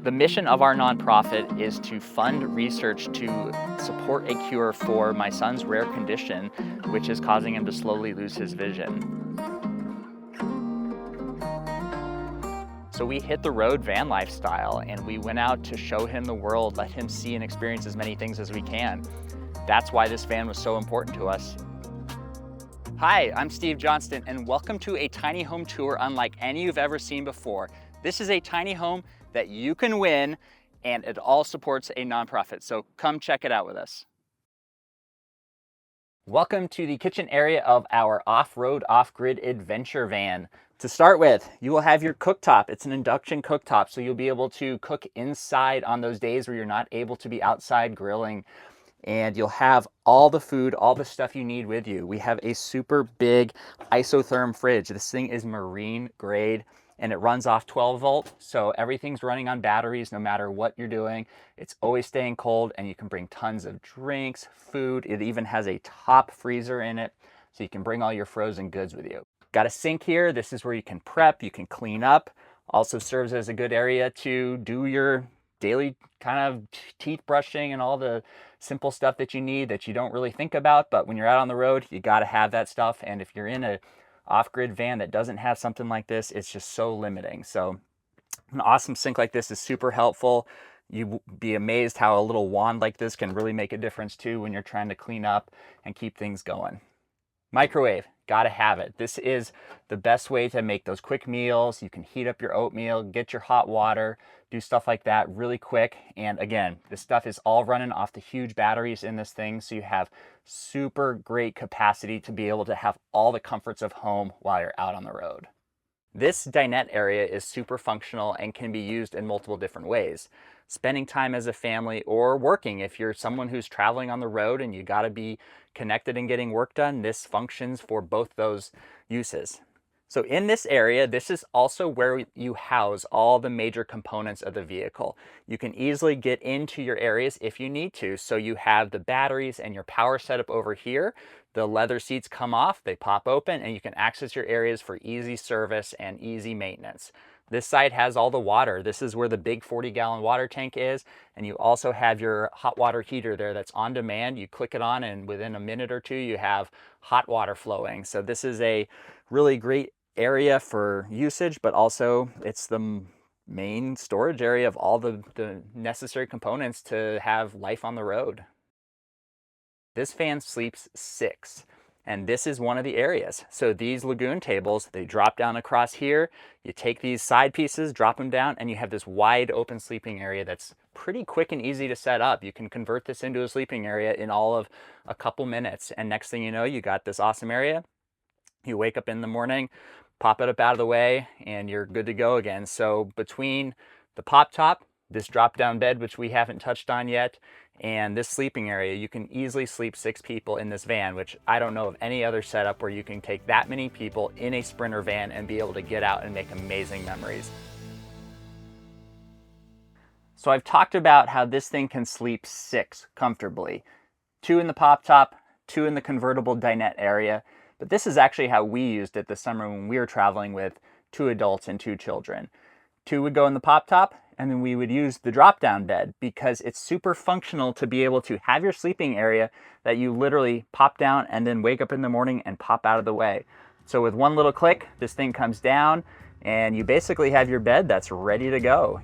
The mission of our nonprofit is to fund research to support a cure for my son's rare condition, which is causing him to slowly lose his vision. So we hit the road van lifestyle and we went out to show him the world, let him see and experience as many things as we can. That's why this van was so important to us. Hi, I'm Steve Johnston and welcome to a tiny home tour unlike any you've ever seen before. This is a tiny home that you can win, and it all supports a nonprofit, so come check it out with us. Welcome to the kitchen area of our off-road, off-grid adventure van. To start with, you will have your cooktop. It's an induction cooktop, so you'll be able to cook inside on those days where you're not able to be outside grilling, and you'll have all the food, all the stuff you need with you. We have a super big isotherm fridge. This thing is marine grade, and it runs off 12 volt, so everything's running on batteries no matter what you're doing. It's always staying cold, and you can bring tons of drinks, food. It even has a top freezer in it, so you can bring all your frozen goods with you. Got a sink here. This is where you can prep, you can clean up. Also serves as a good area to do your daily kind of teeth brushing and all the simple stuff that you need that you don't really think about, but when you're out on the road, you got to have that stuff. And if you're in a off-grid van that doesn't have something like this, it's just so limiting. So an awesome sink like this is super helpful. You'd be amazed how a little wand like this can really make a difference too when you're trying to clean up and keep things going. Microwave, gotta have it. This is the best way to make those quick meals. You can heat up your oatmeal, get your hot water, do stuff like that really quick. And again, this stuff is all running off the huge batteries in this thing, so you have super great capacity to be able to have all the comforts of home while you're out on the road. This dinette area is super functional and can be used in multiple different ways. Spending time as a family or working. If you're someone who's traveling on the road and you gotta be connected and getting work done, this functions for both those uses. So in this area, this is also where you house all the major components of the vehicle. You can easily get into your areas if you need to. So you have the batteries and your power setup over here. The leather seats come off, they pop open, and you can access your areas for easy service and easy maintenance. This side has all the water. This is where the big 40-gallon water tank is, and you also have your hot water heater there that's on demand. You click it on, and within a minute or two, you have hot water flowing. So this is a really great area for usage, but also it's the main storage area of all the necessary components to have life on the road. This van sleeps 6. And this is one of the areas. So these lagoon tables, they drop down across here. You take these side pieces, drop them down, and you have this wide open sleeping area that's pretty quick and easy to set up. You can convert this into a sleeping area in all of a couple minutes. And next thing you know, you got this awesome area. You wake up in the morning, pop it up out of the way, and you're good to go again. So between the pop top, this drop down bed, which we haven't touched on yet, and this sleeping area, you can easily sleep 6 people in this van, which I don't know of any other setup where you can take that many people in a Sprinter van and be able to get out and make amazing memories. So I've talked about how this thing can sleep 6 comfortably. 2 in the pop top, 2 in the convertible dinette area, but this is actually how we used it this summer when we were traveling with 2 adults and 2 children. 2 would go in the pop top, and then we would use the drop-down bed because it's super functional to be able to have your sleeping area that you literally pop down and then wake up in the morning and pop out of the way. So with one little click, this thing comes down and you basically have your bed that's ready to go.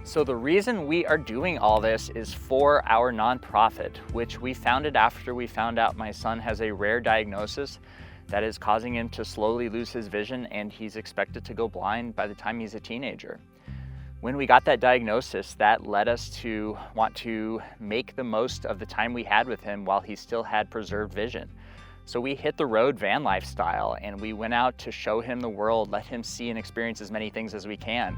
So the reason we are doing all this is for our nonprofit, which we founded after we found out my son has a rare diagnosis that is causing him to slowly lose his vision, and he's expected to go blind by the time he's a teenager. When we got that diagnosis, that led us to want to make the most of the time we had with him while he still had preserved vision. So we hit the road van lifestyle, and we went out to show him the world, let him see and experience as many things as we can.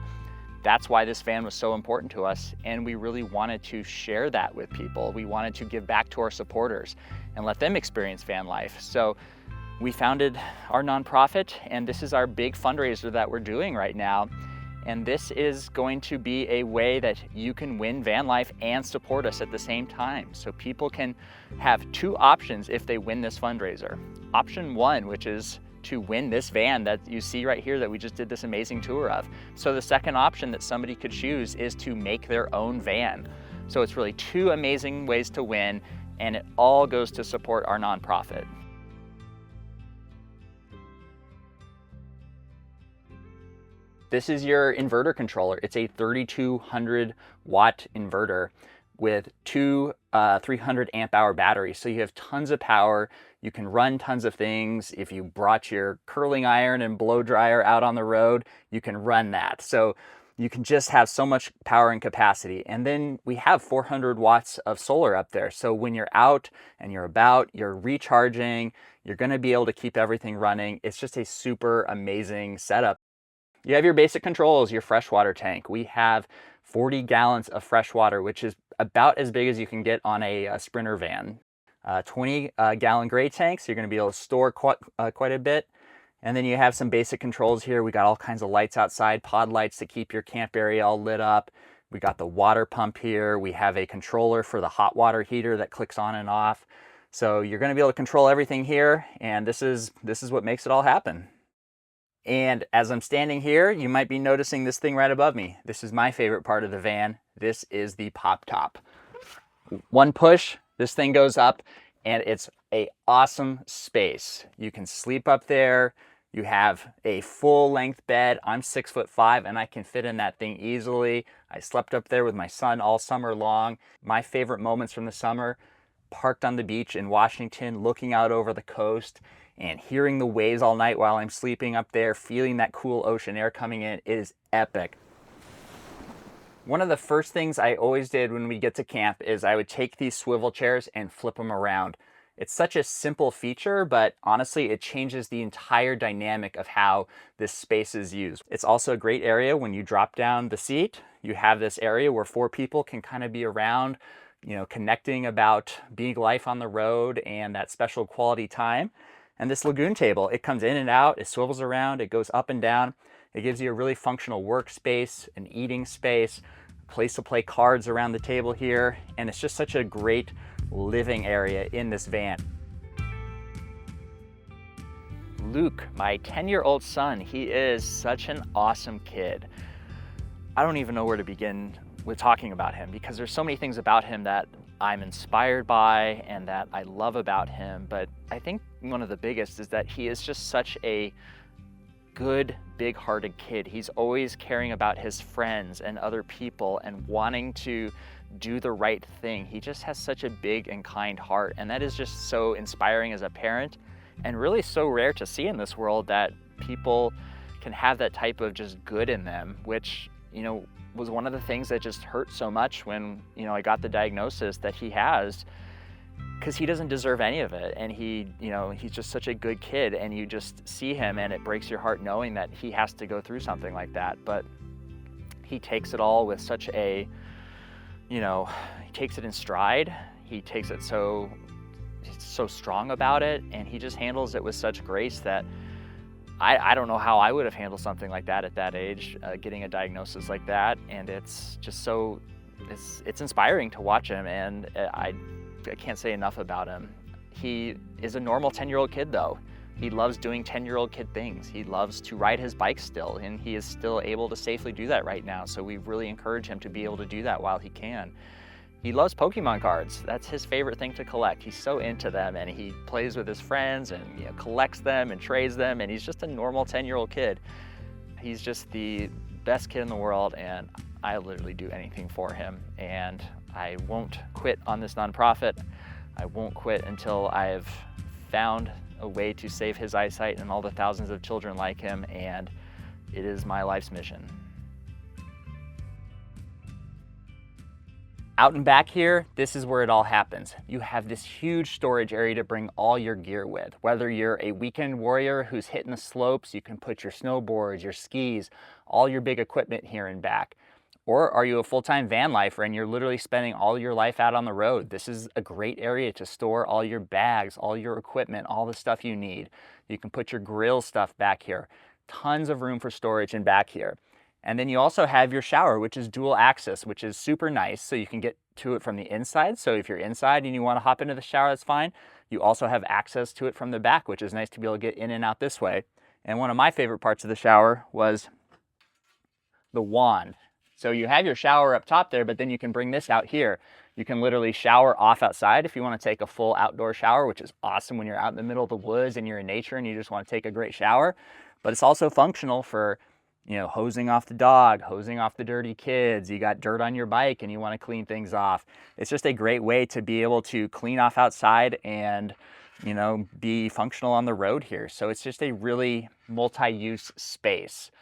That's why this van was so important to us, and we really wanted to share that with people. We wanted to give back to our supporters and let them experience van life. So we founded our nonprofit, and this is our big fundraiser that we're doing right now. And this is going to be a way that you can win van life and support us at the same time. So people can have 2 options if they win this fundraiser. Option 1, which is to win this van that you see right here that we just did this amazing tour of. So the second option that somebody could choose is to make their own van. So it's really two amazing ways to win, and it all goes to support our nonprofit. This is your inverter controller. It's a 3200 watt inverter with two 300 amp hour batteries. So you have tons of power. You can run tons of things. If you brought your curling iron and blow dryer out on the road, you can run that. So you can just have so much power and capacity. And then we have 400 watts of solar up there. So when you're out and you're about, you're recharging, you're gonna be able to keep everything running. It's just a super amazing setup. You have your basic controls, your freshwater tank. We have 40 gallons of fresh water, which is about as big as you can get on a Sprinter van. 20 gallon gray tanks, you're gonna be able to store quite a bit. And then you have some basic controls here. We got all kinds of lights outside, pod lights to keep your camp area all lit up. We got the water pump here. We have a controller for the hot water heater that clicks on and off. So you're gonna be able to control everything here, and this is what makes it all happen. And as I'm standing here, you might be noticing this thing right above me. This is my favorite part of the van. This is the pop top. One push, this thing goes up, and it's an awesome space. You can sleep up there. You have a full length bed. I'm 6'5", and I can fit in that thing easily. I slept up there with my son all summer long. My favorite moments from the summer, parked on the beach in Washington, looking out over the coast and hearing the waves all night while I'm sleeping up there, feeling that cool ocean air coming in. It is epic. One of the first things I always did when we get to camp is I would take these swivel chairs and flip them around. It's such a simple feature, but honestly, it changes the entire dynamic of how this space is used. It's also a great area when you drop down the seat. You have this area where 4 people can kind of be around, you know, connecting about being life on the road and that special quality time. And this lagoon table, it comes in and out, it swivels around, it goes up and down. It gives you a really functional workspace, an eating space, a place to play cards around the table here, and it's just such a great living area in this van. Luke, my 10-year-old son, he is such an awesome kid. I don't even know where to begin with talking about him because there's so many things about him that I'm inspired by and that I love about him, but I think one of the biggest is that he is just such a good, big-hearted kid. He's always caring about his friends and other people and wanting to do the right thing. He just has such a big and kind heart, and that is just so inspiring as a parent and really so rare to see in this world, that people can have that type of just good in them, which, you know, was one of the things that just hurt so much when, you know, I got the diagnosis that he has, because he doesn't deserve any of it. And he, you know, he's just such a good kid, and you just see him and it breaks your heart knowing that he has to go through something like that. But he takes it all with such a, you know, he takes it in stride. He takes it so strong about it, and he just handles it with such grace that I don't know how I would have handled something like that at that age, getting a diagnosis like that. And it's just so, it's inspiring to watch him, and I can't say enough about him. He is a normal 10-year-old kid though. He loves doing 10-year-old kid things. He loves to ride his bike still, and he is still able to safely do that right now. So we really encourage him to be able to do that while he can. He loves Pokemon cards. That's his favorite thing to collect. He's so into them, and he plays with his friends and, you know, collects them and trades them, and he's just a normal 10-year-old kid. He's just the best kid in the world, and I literally do anything for him. And I won't quit on this nonprofit. I won't quit until I've found a way to save his eyesight and all the thousands of children like him, and it is my life's mission. Out and back here, this is where it all happens. You have this huge storage area to bring all your gear with. Whether you're a weekend warrior who's hitting the slopes, you can put your snowboards, your skis, all your big equipment here and back. Or are you a full-time van lifer and you're literally spending all your life out on the road? This is a great area to store all your bags, all your equipment, all the stuff you need. You can put your grill stuff back here. Tons of room for storage in back here. And then you also have your shower, which is dual access, which is super nice. So you can get to it from the inside. So if you're inside and you want to hop into the shower, that's fine. You also have access to it from the back, which is nice to be able to get in and out this way. And one of my favorite parts of the shower was the wand. So you have your shower up top there, but then you can bring this out here. You can literally shower off outside if you want to take a full outdoor shower, which is awesome when you're out in the middle of the woods and you're in nature and you just want to take a great shower. But it's also functional for, you know, hosing off the dog, hosing off the dirty kids. You got dirt on your bike and you want to clean things off. It's just a great way to be able to clean off outside and, you know, be functional on the road here. So it's just a really multi-use space.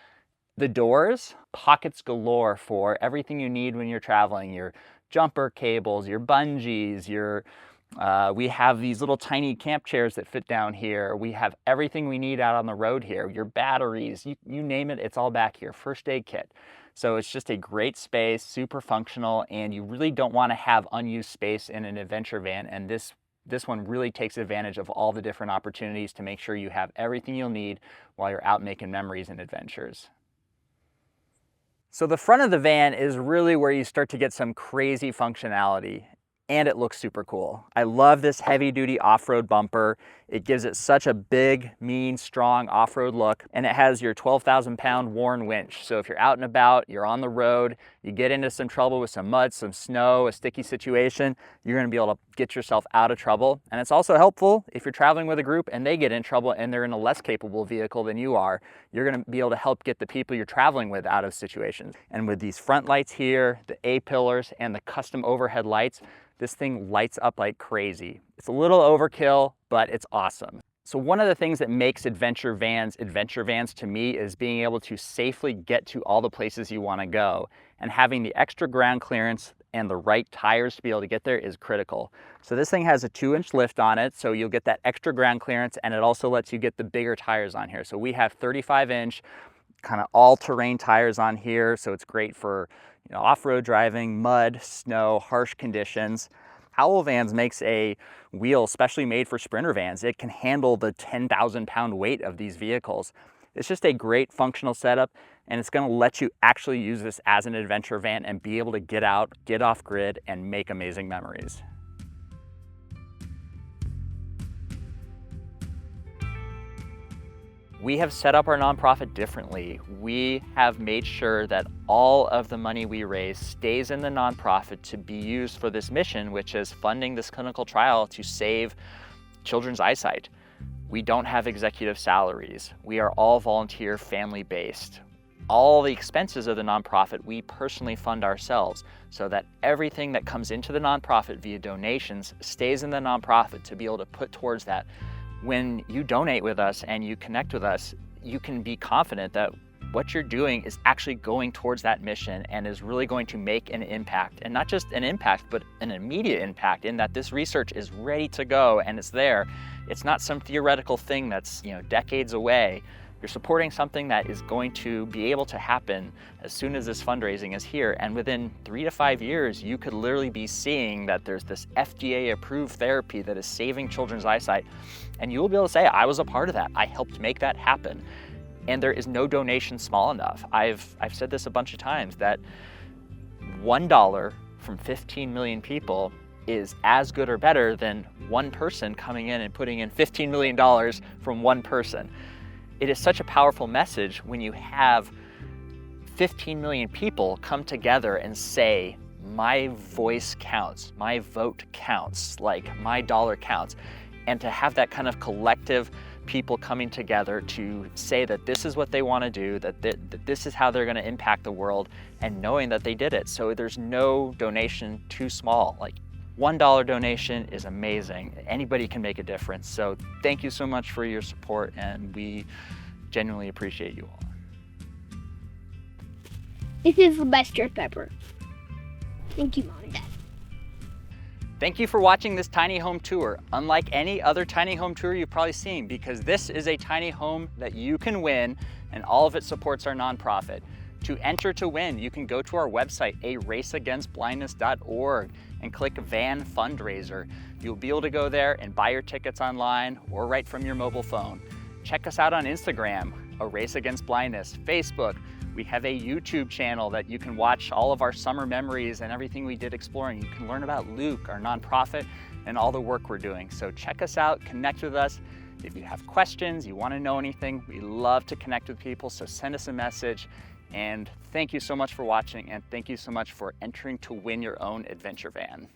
The doors, pockets galore for everything you need when you're traveling. Your jumper cables, your bungees, we have these little tiny camp chairs that fit down here. We have everything we need out on the road here. Your batteries, you name it, it's all back here. First aid kit. So it's just a great space, super functional, and you really don't want to have unused space in an adventure van. And this one really takes advantage of all the different opportunities to make sure you have everything you'll need while you're out making memories and adventures. So the front of the van is really where you start to get some crazy functionality, and it looks super cool. I love this heavy-duty off-road bumper. It gives it such a big, mean, strong off-road look, and it has your 12,000-pound Warn winch. So if you're out and about, you're on the road, you get into some trouble with some mud, some snow, a sticky situation, you're gonna be able to get yourself out of trouble. And it's also helpful if you're traveling with a group and they get in trouble and they're in a less capable vehicle than you are, you're gonna be able to help get the people you're traveling with out of situations. And with these front lights here, the A-pillars, and the custom overhead lights, this thing lights up like crazy. It's a little overkill, but it's awesome. So one of the things that makes adventure vans to me is being able to safely get to all the places you want to go. And having the extra ground clearance and the right tires to be able to get there is critical. So this thing has a 2-inch lift on it, so you'll get that extra ground clearance, and it also lets you get the bigger tires on here. So we have 35-inch kind of all-terrain tires on here, so it's great for, you know, off-road driving, mud, snow, harsh conditions. Howell Vans makes a wheel specially made for Sprinter vans. It can handle the 10,000-pound weight of these vehicles. It's just a great functional setup, and it's going to let you actually use this as an adventure van and be able to get out, get off grid, and make amazing memories. We have set up our nonprofit differently. We have made sure that all of the money we raise stays in the nonprofit to be used for this mission, which is funding this clinical trial to save children's eyesight. We don't have executive salaries. We are all volunteer, family-based. All the expenses of the nonprofit we personally fund ourselves, so that everything that comes into the nonprofit via donations stays in the nonprofit to be able to put towards that. When you donate with us and you connect with us, you can be confident that what you're doing is actually going towards that mission and is really going to make an impact. And not just an impact, but an immediate impact, in that this research is ready to go and it's there. It's not some theoretical thing that's, you know, decades away. You're supporting something that is going to be able to happen as soon as this fundraising is here. And within 3 to 5 years, you could literally be seeing that there's this FDA-approved therapy that is saving children's eyesight. And you will be able to say, I was a part of that. I helped make that happen. And there is no donation small enough. I've said this a bunch of times, that $1 from 15 million people is as good or better than one person coming in and putting in $15 million from one person. It is such a powerful message when you have 15 million people come together and say, my voice counts, my vote counts, like my dollar counts. And to have that kind of collective people coming together to say that this is what they want to do, that this is how they're going to impact the world, and knowing that they did it. So there's no donation too small. Like, $1 donation is amazing. Anybody can make a difference. So thank you so much for your support, and we genuinely appreciate you all. This is the best jerk ever. Thank you, Mom and Dad. Thank you for watching this tiny home tour. Unlike any other tiny home tour you've probably seen, because this is a tiny home that you can win, and all of it supports our nonprofit. To enter to win, you can go to our website, araceagainstblindness.org, and click Van Fundraiser. You'll be able to go there and buy your tickets online or right from your mobile phone. Check us out on Instagram, A Race Against Blindness, Facebook. We have a YouTube channel that you can watch all of our summer memories and everything we did exploring. You can learn about Luke, our nonprofit, and all the work we're doing. So check us out, connect with us. If you have questions, you want to know anything, we love to connect with people, so send us a message. And thank you so much for watching, and thank you so much for entering to win your own adventure van.